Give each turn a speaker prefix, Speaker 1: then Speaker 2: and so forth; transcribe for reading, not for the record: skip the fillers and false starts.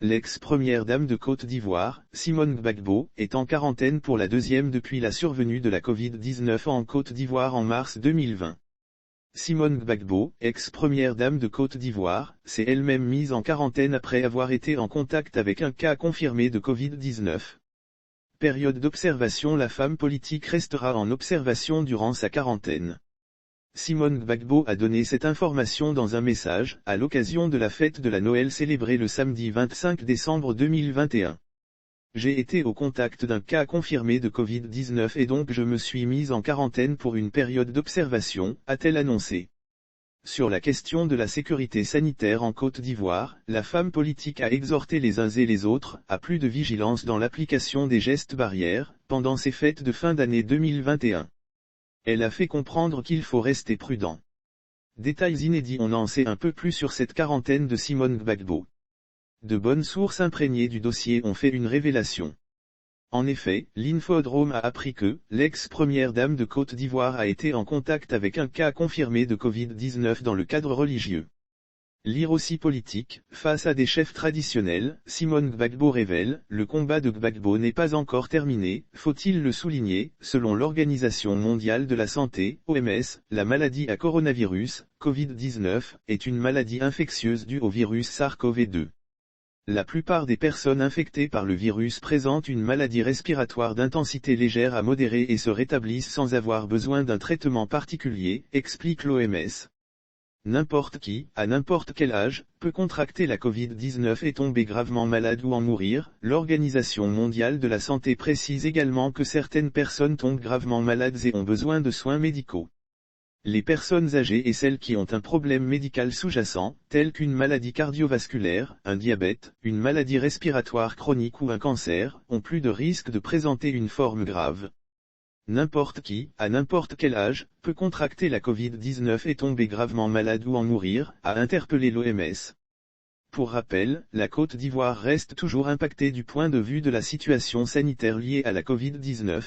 Speaker 1: L'ex-première dame de Côte d'Ivoire, Simone Gbagbo, est en quarantaine pour la deuxième depuis la survenue de la Covid-19 en Côte d'Ivoire en mars 2020. Simone Gbagbo, ex-première dame de Côte d'Ivoire, s'est elle-même mise en quarantaine après avoir été en contact avec un cas confirmé de Covid-19. Période d'observation. La femme politique restera en observation durant sa quarantaine. Simone Gbagbo a donné cette information dans un message, à l'occasion de la fête de la Noël célébrée le samedi 25 décembre 2021. J'ai été au contact d'un cas confirmé de Covid-19 et donc je me suis mise en quarantaine pour une période d'observation, a-t-elle annoncé. Sur la question de la sécurité sanitaire en Côte d'Ivoire, la femme politique a exhorté les uns et les autres à plus de vigilance dans l'application des gestes barrières, pendant ces fêtes de fin d'année 2021. Elle a fait comprendre qu'il faut rester prudent. Détails inédits. On en sait un peu plus sur cette quarantaine de Simone Gbagbo. De bonnes sources imprégnées du dossier ont fait une révélation. En effet, l'Infodrome a appris que l'ex-première dame de Côte d'Ivoire a été en contact avec un cas confirmé de Covid-19 dans le cadre religieux. Lire aussi politique, face à des chefs traditionnels, Simone Gbagbo révèle, le combat de Gbagbo n'est pas encore terminé, faut-il le souligner, selon l'Organisation mondiale de la santé, OMS, la maladie à coronavirus, Covid-19, est une maladie infectieuse due au virus SARS-CoV-2. La plupart des personnes infectées par le virus présentent une maladie respiratoire d'intensité légère à modérée et se rétablissent sans avoir besoin d'un traitement particulier, explique l'OMS. N'importe qui, à n'importe quel âge, peut contracter la Covid-19 et tomber gravement malade ou en mourir. L'Organisation mondiale de la santé précise également que certaines personnes tombent gravement malades et ont besoin de soins médicaux. Les personnes âgées et celles qui ont un problème médical sous-jacent, tel qu'une maladie cardiovasculaire, un diabète, une maladie respiratoire chronique ou un cancer, ont plus de risque de présenter une forme grave. N'importe qui, à n'importe quel âge, peut contracter la Covid-19 et tomber gravement malade ou en mourir, a interpellé l'OMS. Pour rappel, la Côte d'Ivoire reste toujours impactée du point de vue de la situation sanitaire liée à la Covid-19.